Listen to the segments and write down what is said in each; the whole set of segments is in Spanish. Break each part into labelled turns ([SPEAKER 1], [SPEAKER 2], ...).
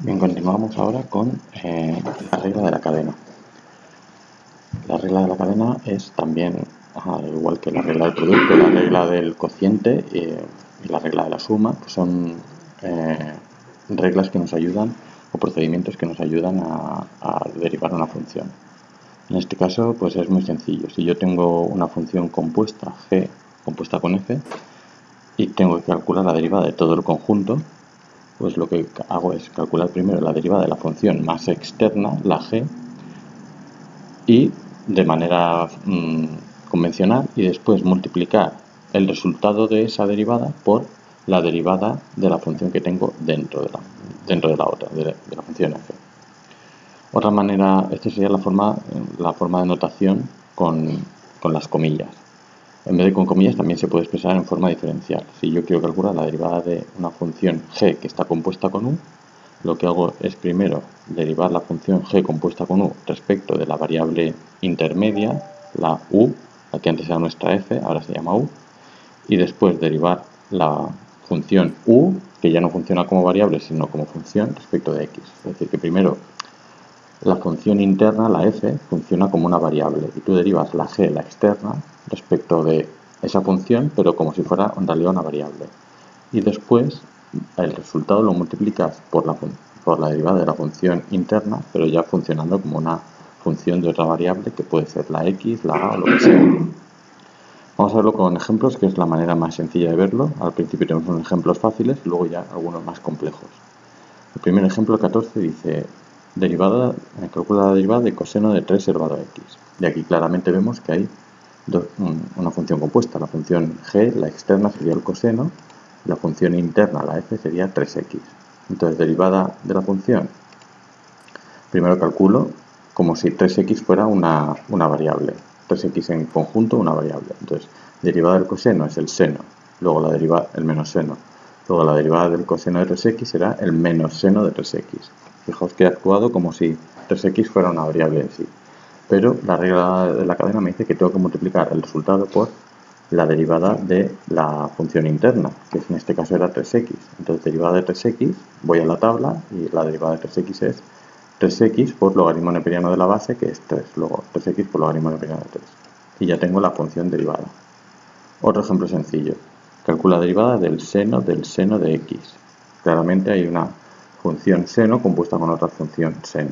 [SPEAKER 1] Bien, continuamos ahora con la regla de la cadena. La regla de la cadena es también, al igual que la regla del producto, la regla del cociente y la regla de la suma, pues son reglas que nos ayudan o procedimientos que nos ayudan a derivar una función. En este caso, pues es muy sencillo. Si yo tengo una función compuesta, g, compuesta con f, y tengo que calcular la derivada de todo el conjunto, pues lo que hago es calcular primero la derivada de la función más externa, la g, y de manera convencional, y después multiplicar el resultado de esa derivada por la derivada de la función que tengo dentro de la otra, de la función f. Otra manera, esta sería la forma de notación con las comillas. En vez de con comillas también se puede expresar en forma diferencial. Si yo quiero calcular la derivada de una función g que está compuesta con u, lo que hago es primero derivar la función g compuesta con u respecto de la variable intermedia, la u, la que antes era nuestra f, ahora se llama u, y después derivar la función u, que ya no funciona como variable sino como función, respecto de x. Es decir, que primero la función interna, la f, funciona como una variable y tú derivas la g, la externa, respecto de esa función, pero como si fuera en realidad una variable. Y después el resultado lo multiplicas por la derivada de la función interna, pero ya funcionando como una función de otra variable que puede ser la x, la a o lo que sea. Vamos a verlo con ejemplos, que es la manera más sencilla de verlo. Al principio tenemos unos ejemplos fáciles, luego ya algunos más complejos. El primer ejemplo, 14, dice calcula la derivada de coseno de 3 elevado a x. De aquí claramente vemos que hay una función compuesta. La función g, la externa, sería el coseno, la función interna, la f, sería 3x. Entonces, derivada de la función, primero calculo como si 3x fuera una variable. 3x en conjunto, una variable. Entonces, derivada del coseno es el seno, luego la derivada, el menos seno. Luego la derivada del coseno de 3x será el menos seno de 3x. Fijaos que he actuado como si 3x fuera una variable en sí. Pero la regla de la cadena me dice que tengo que multiplicar el resultado por la derivada de la función interna, que en este caso era 3x. Entonces, derivada de 3x, voy a la tabla y la derivada de 3x es 3x por logaritmo neperiano de la base, que es 3. Luego 3x por logaritmo neperiano de 3. Y ya tengo la función derivada. Otro ejemplo sencillo. Calcula la derivada del seno de x. Claramente hay una función seno compuesta con otra función seno.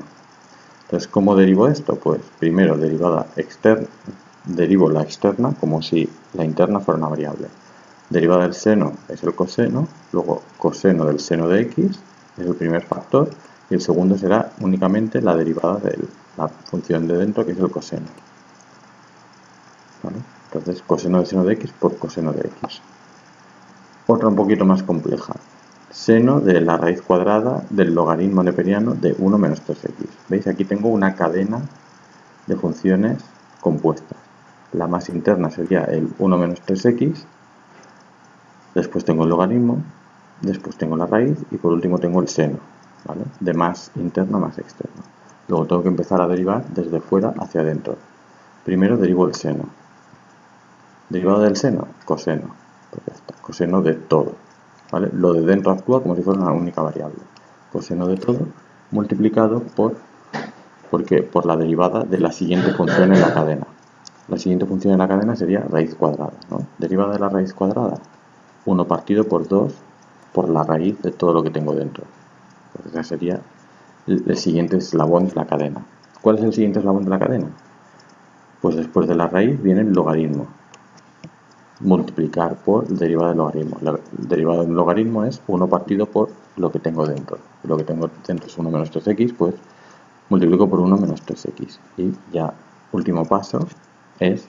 [SPEAKER 1] Entonces, ¿cómo derivo esto? Pues primero derivo la externa como si la interna fuera una variable. Derivada del seno es el coseno, luego coseno del seno de x es el primer factor, y el segundo será únicamente la derivada de la función de dentro, que es el coseno. ¿Vale? Entonces, coseno del seno de x por coseno de x. Otra un poquito más compleja. Seno de la raíz cuadrada del logaritmo neperiano de 1 menos 3x. ¿Veis? Aquí tengo una cadena de funciones compuestas. La más interna sería el 1 menos 3x, después tengo el logaritmo, después tengo la raíz y por último tengo el seno, ¿vale? De más interna a más externa. Luego tengo que empezar a derivar desde fuera hacia adentro. Primero derivo el seno. Derivada del seno, coseno. Pues ya está, coseno de todo. ¿Vale? Lo de dentro actúa como si fuera una única variable. Coseno de todo multiplicado por la derivada de la siguiente función en la cadena. La siguiente función en la cadena sería raíz cuadrada, ¿no? Derivada de la raíz cuadrada, 1 partido por 2 por la raíz de todo lo que tengo dentro. Pues ese sería el siguiente eslabón de la cadena. ¿Cuál es el siguiente eslabón de la cadena? Pues después de la raíz viene el logaritmo. Multiplicar por el derivado del logaritmo. La derivada del logaritmo es 1 partido por lo que tengo dentro. Lo que tengo dentro es 1 menos 3x, pues multiplico por 1 menos 3x. Y ya, último paso, es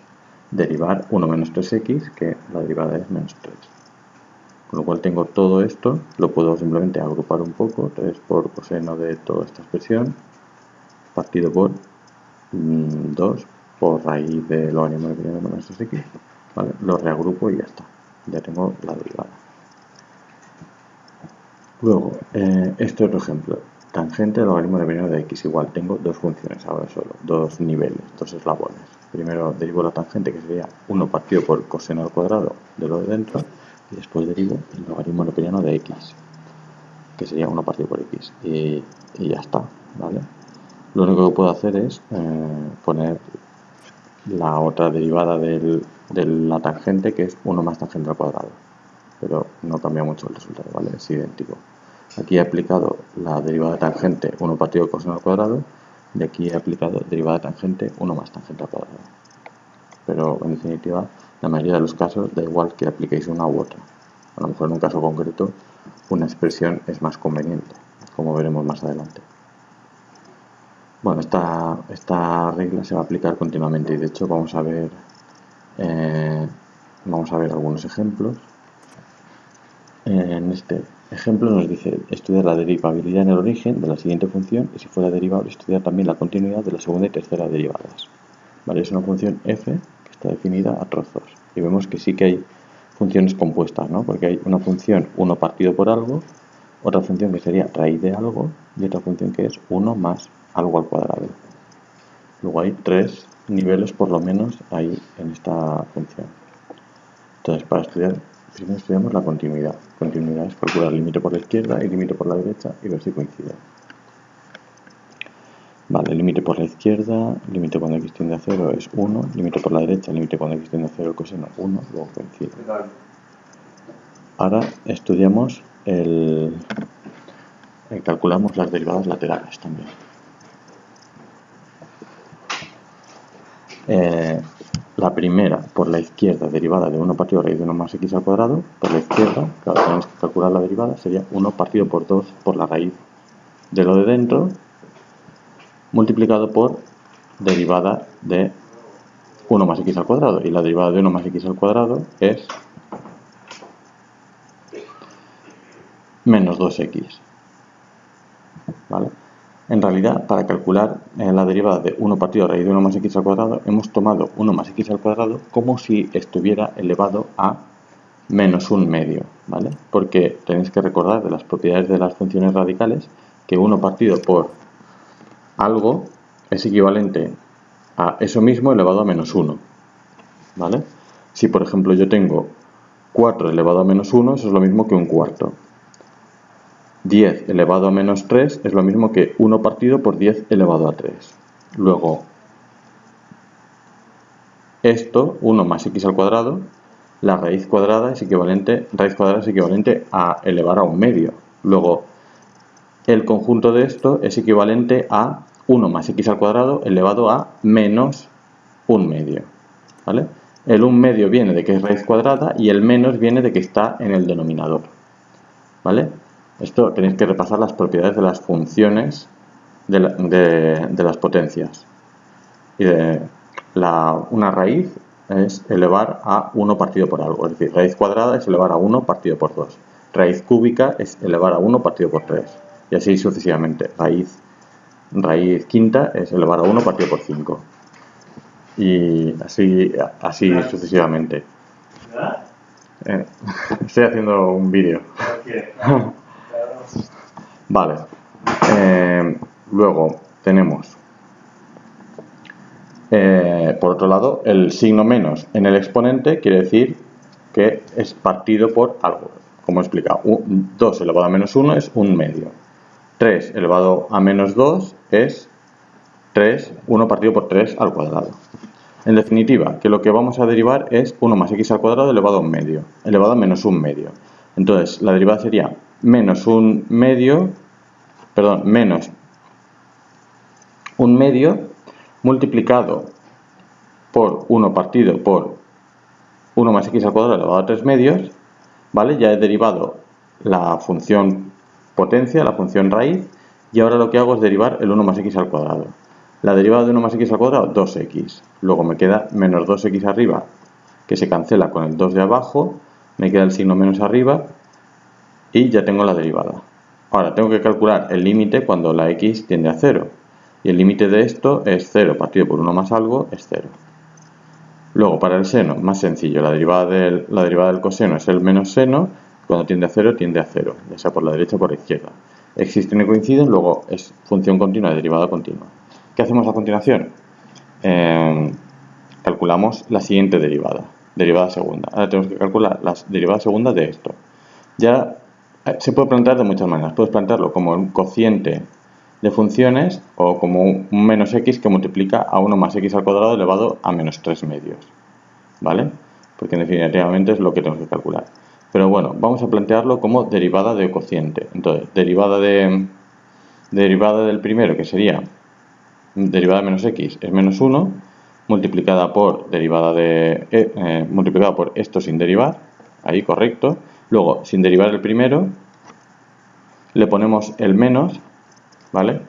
[SPEAKER 1] derivar 1 menos 3x, que la derivada es menos 3. Con lo cual tengo todo esto, lo puedo simplemente agrupar un poco, 3 por coseno de toda esta expresión, partido por 2 por raíz de logaritmo de menos 3x. ¿Vale? Lo reagrupo y ya está. Ya tengo la derivada. Luego, este otro ejemplo. Tangente del logaritmo neperiano de x igual. Tengo dos funciones ahora solo, dos niveles, dos eslabones. Primero derivo la tangente, que sería 1 partido por coseno al cuadrado de lo de dentro, y después derivo el logaritmo neperiano de x. que sería 1 partido por x, y ya está, ¿vale? Lo único que puedo hacer es poner la otra derivada de la tangente, que es 1 más tangente al cuadrado, pero no cambia mucho el resultado, ¿vale? Es idéntico. Aquí he aplicado la derivada de tangente 1 partido coseno al cuadrado, y aquí he aplicado derivada de tangente 1 más tangente al cuadrado. Pero en definitiva, la mayoría de los casos da igual que apliquéis una u otra. A lo mejor en un caso concreto una expresión es más conveniente, como veremos más adelante. Bueno, esta regla se va a aplicar continuamente y de hecho vamos a ver algunos ejemplos. En este ejemplo nos dice estudiar la derivabilidad en el origen de la siguiente función y si fuera derivable estudiar también la continuidad de la segunda y tercera derivadas. ¿Vale? Es una función f que está definida a trozos y vemos que sí que hay funciones compuestas, ¿no? Porque hay una función 1 partido por algo, otra función que sería raíz de algo y otra función que es 1 más algo al cuadrado. Luego hay 3 niveles por lo menos ahí en esta función. Entonces, para estudiar, primero estudiamos la continuidad. Continuidad es calcular el límite por la izquierda y el límite por la derecha y ver si coinciden. Vale, límite por la izquierda, límite cuando x tiende a 0 es 1, límite por la derecha, límite cuando x tiende a 0 el coseno 1, luego coincide. Ahora estudiamos calculamos las derivadas laterales también. La primera, por la izquierda, derivada de 1 partido raíz de 1 más x al cuadrado, por la izquierda, claro, tenemos que calcular la derivada, sería 1 partido por 2 por la raíz de lo de dentro, multiplicado por derivada de 1 más x al cuadrado, y la derivada de 1 más x al cuadrado es menos 2x. ¿Vale? En realidad, para calcular la derivada de 1 partido raíz de 1 más x al cuadrado, hemos tomado 1 más x al cuadrado como si estuviera elevado a menos un medio, ¿vale? Porque tenéis que recordar de las propiedades de las funciones radicales que 1 partido por algo es equivalente a eso mismo elevado a menos 1, ¿vale? Si, por ejemplo, yo tengo 4 elevado a menos 1, eso es lo mismo que un cuarto. 10 elevado a menos 3 es lo mismo que 1 partido por 10 elevado a 3. Luego, esto, 1 más x al cuadrado, la raíz cuadrada es equivalente a elevar a un medio. Luego, el conjunto de esto es equivalente a 1 más x al cuadrado elevado a menos un medio. ¿Vale? El un medio viene de que es raíz cuadrada y el menos viene de que está en el denominador. ¿Vale? Esto tenéis que repasar las propiedades de las funciones de las potencias. Y una raíz es elevar a 1 partido por algo, es decir, raíz cuadrada es elevar a 1 partido por 2. Raíz cúbica es elevar a 1 partido por 3. Y así sucesivamente. Raíz quinta es elevar a 1 partido por 5. Y así sucesivamente. Estoy haciendo un vídeo. Vale. Luego tenemos, por otro lado, el signo menos en el exponente quiere decir que es partido por algo. Como he explicado, 2 elevado a menos 1 es un medio. 3 elevado a menos 2 es 1 partido por 3 al cuadrado. En definitiva, que lo que vamos a derivar es 1 más x al cuadrado elevado a un medio, elevado a menos un medio. Entonces, la derivada sería menos un medio multiplicado por 1 partido por 1 más x al cuadrado elevado a 3 medios, ¿vale? Ya he derivado la función potencia, la función raíz, y ahora lo que hago es derivar el 1 más x al cuadrado. La derivada de 1 más x al cuadrado, 2x. Luego me queda menos 2x arriba, que se cancela con el 2 de abajo, me queda el signo menos arriba, y ya tengo la derivada. Ahora tengo que calcular el límite cuando la x tiende a 0. Y el límite de esto es 0 partido por 1 más algo es 0. Luego para el seno, más sencillo, la derivada del coseno es el menos seno, cuando tiende a 0, ya sea por la derecha o por la izquierda. Existen y coinciden, luego es función continua, derivada continua. ¿Qué hacemos a continuación? Calculamos la siguiente derivada segunda. Ahora tenemos que calcular la derivada segunda de esto. Ya Se puede plantear de muchas maneras. Puedes plantearlo como un cociente de funciones o como un menos x que multiplica a 1 más x al cuadrado elevado a menos 3 medios. ¿Vale? Porque definitivamente es lo que tenemos que calcular. Pero bueno, vamos a plantearlo como derivada de cociente. Entonces, derivada del primero, que sería derivada de menos x, es menos 1, multiplicada por multiplicada por esto sin derivar, ahí correcto. Luego, sin derivar el primero, le ponemos el menos, ¿vale?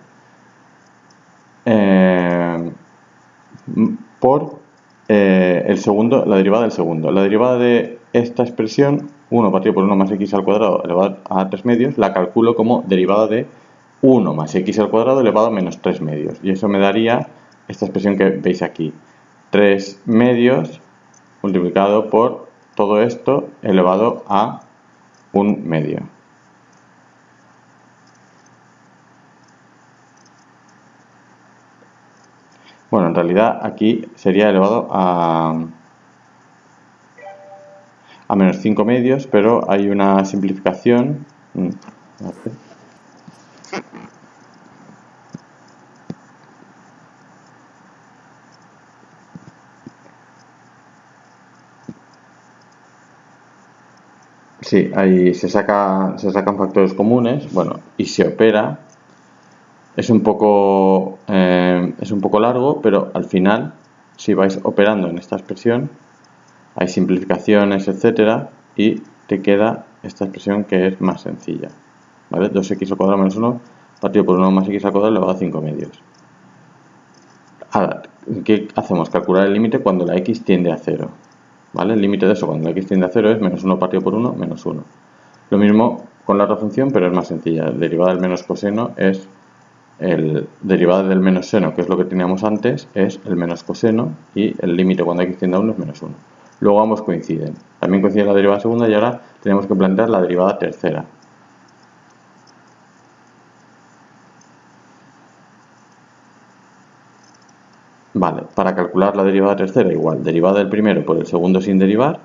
[SPEAKER 1] Por el segundo, la derivada del segundo. La derivada de esta expresión, 1 partido por 1 más x al cuadrado elevado a 3 medios, la calculo como derivada de 1 más x al cuadrado elevado a menos 3 medios. Y eso me daría esta expresión que veis aquí. 3 medios multiplicado por todo esto elevado a 1 medio. Bueno, en realidad aquí sería elevado a menos 5 medios, pero hay una simplificación. Sí, ahí se sacan factores comunes, bueno, y se opera. Es un poco largo, pero al final, si vais operando en esta expresión, hay simplificaciones, etcétera, y te queda esta expresión que es más sencilla, ¿vale? 2x al cuadrado menos 1 partido por 1 más x al cuadrado elevado a 5 medios. Ahora, ¿qué hacemos? Calcular el límite cuando la x tiende a 0, ¿vale? El límite de eso cuando la x tiende a 0 es menos 1 partido por 1 menos 1. Lo mismo con la otra función, pero es más sencilla. La derivada del menos coseno es el derivada del menos seno, que es lo que teníamos antes, es el menos coseno, y el límite cuando x tiende a 1 es menos 1. Luego ambos coinciden. También coincide la derivada segunda y ahora tenemos que plantear la derivada tercera. Vale, para calcular la derivada tercera igual, derivada del primero por el segundo sin derivar,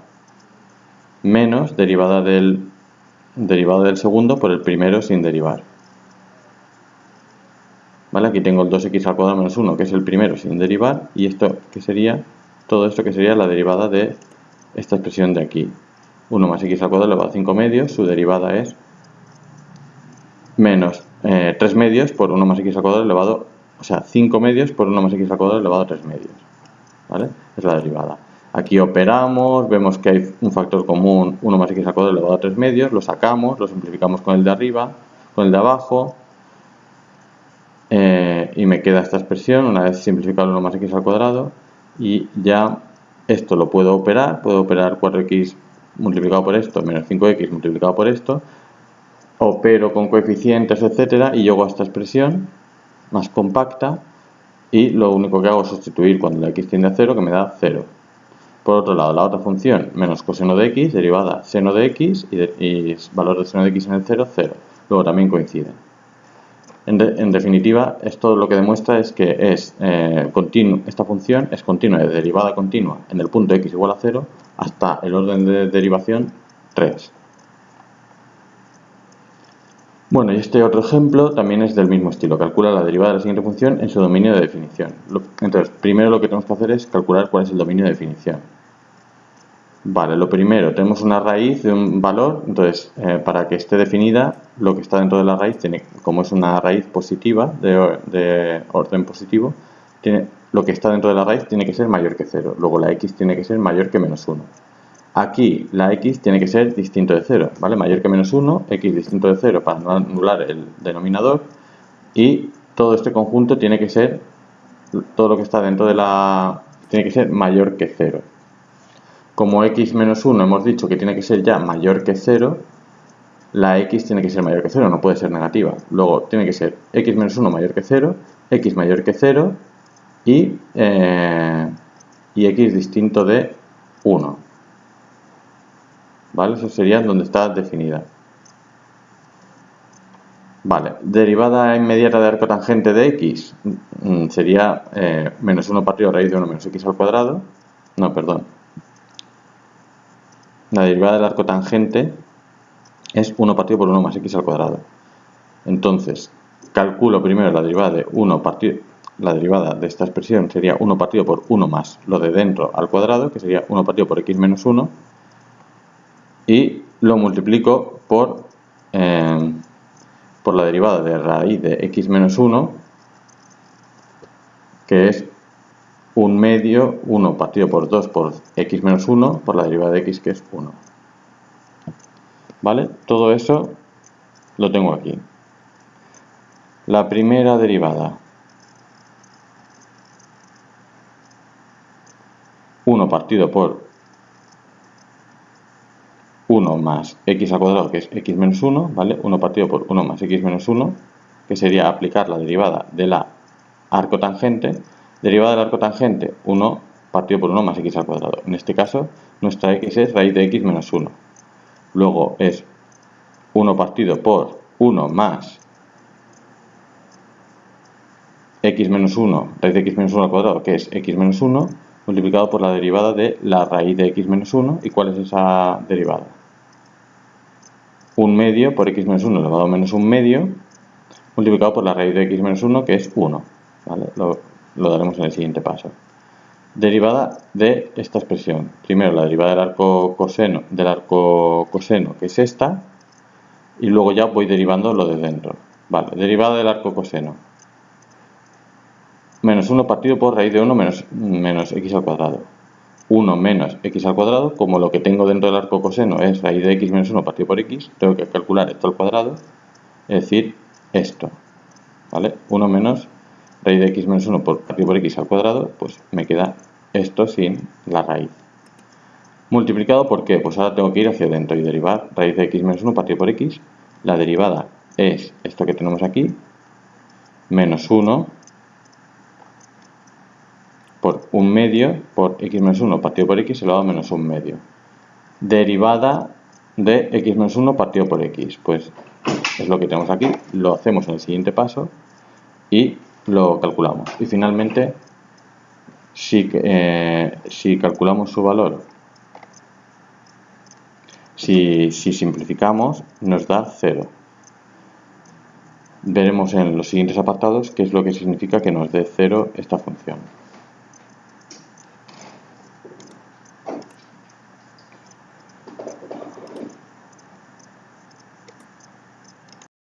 [SPEAKER 1] menos derivada del segundo por el primero sin derivar. ¿Vale? Aquí tengo el 2x al cuadrado menos 1, que es el primero sin derivar, y esto que sería, todo esto que sería la derivada de esta expresión de aquí. 1 más x al cuadrado elevado a 5 medios, su derivada es menos 3 medios por 1 más x al cuadrado elevado, o sea, 5 medios por 1 más x al cuadrado elevado a 3 medios. ¿Vale? Es la derivada. Aquí operamos, vemos que hay un factor común, 1 más x al cuadrado elevado a 3 medios, lo sacamos, lo simplificamos con el de arriba, con el de abajo, y me queda esta expresión, una vez simplificado 1 más x al cuadrado, y ya esto lo puedo operar 4x multiplicado por esto, menos 5x multiplicado por esto, opero con coeficientes, etcétera, y llego a esta expresión más compacta, y lo único que hago es sustituir cuando la x tiende a 0, que me da 0. Por otro lado, la otra función, menos coseno de x, derivada seno de x, y valor de seno de x en el 0, 0. Luego también coinciden. En definitiva, esto lo que demuestra es que esta función es continua, de derivada continua en el punto x igual a 0 hasta el orden de derivación 3. Bueno, y este otro ejemplo también es del mismo estilo. Calcula la derivada de la siguiente función en su dominio de definición. Entonces, primero lo que tenemos que hacer es calcular cuál es el dominio de definición. Vale, lo primero, tenemos una raíz de un valor, entonces para que esté definida, lo que está dentro de la raíz, como es una raíz positiva, de orden positivo, lo que está dentro de la raíz tiene que ser mayor que 0, luego la x tiene que ser mayor que menos 1. Aquí la x tiene que ser distinto de 0, ¿vale? Mayor que menos 1, x distinto de 0 para no anular el denominador, y todo este conjunto tiene que ser, todo lo que está dentro de tiene que ser mayor que 0. Como x menos 1 hemos dicho que tiene que ser ya mayor que 0, la x tiene que ser mayor que 0, no puede ser negativa. Luego tiene que ser x menos 1 mayor que 0, x mayor que 0 y x distinto de 1. ¿Vale? Eso sería donde está definida. Vale, derivada inmediata de arcotangente de x sería menos 1 partido raíz de 1 menos x al cuadrado. No, perdón. La derivada del arcotangente es 1 partido por 1 más x al cuadrado. Entonces, calculo primero la derivada de 1 partido, la derivada de esta expresión sería 1 partido por 1 más lo de dentro al cuadrado, que sería 1 partido por x menos 1, y lo multiplico por la derivada de raíz de x menos 1, que es 1 medio, 1 partido por 2 por x menos 1, por la derivada de x, que es 1. ¿Vale? Todo eso lo tengo aquí. La primera derivada, 1 partido por 1 más x al cuadrado, que es x menos 1, ¿vale? 1 partido por 1 más x menos 1, que sería aplicar la derivada de la arcotangente. Derivada del arcotangente, 1 partido por 1 más x al cuadrado. En este caso, nuestra x es raíz de x menos 1. Luego es 1 partido por 1 más x menos 1, raíz de x menos 1 al cuadrado, que es x menos 1, multiplicado por la derivada de la raíz de x menos 1. ¿Y cuál es esa derivada? 1 medio por x menos 1 elevado a menos 1 medio, multiplicado por la raíz de x menos 1, que es 1. ¿Vale? Lo daremos en el siguiente paso. Derivada de esta expresión. Primero la derivada del arco coseno, que es esta, y luego ya voy derivando lo de dentro. Vale, derivada del arco coseno. Menos 1 partido por raíz de 1 menos x al cuadrado. 1 menos x al cuadrado, como lo que tengo dentro del arco coseno es raíz de x menos 1 partido por x, tengo que calcular esto al cuadrado, es decir, esto. ¿Vale? 1 menos raíz de x menos 1 partido por x al cuadrado, pues me queda esto sin la raíz. Multiplicado por qué, pues ahora tengo que ir hacia adentro y derivar raíz de x menos 1 partido por x. La derivada es esto que tenemos aquí, menos 1 por 1 medio por x menos 1 partido por x elevado a menos 1 medio. Derivada de x menos 1 partido por x, pues es lo que tenemos aquí, lo hacemos en el siguiente paso y lo calculamos. Y finalmente, si calculamos su valor, si simplificamos, nos da 0. Veremos en los siguientes apartados qué es lo que significa que nos dé 0 esta función.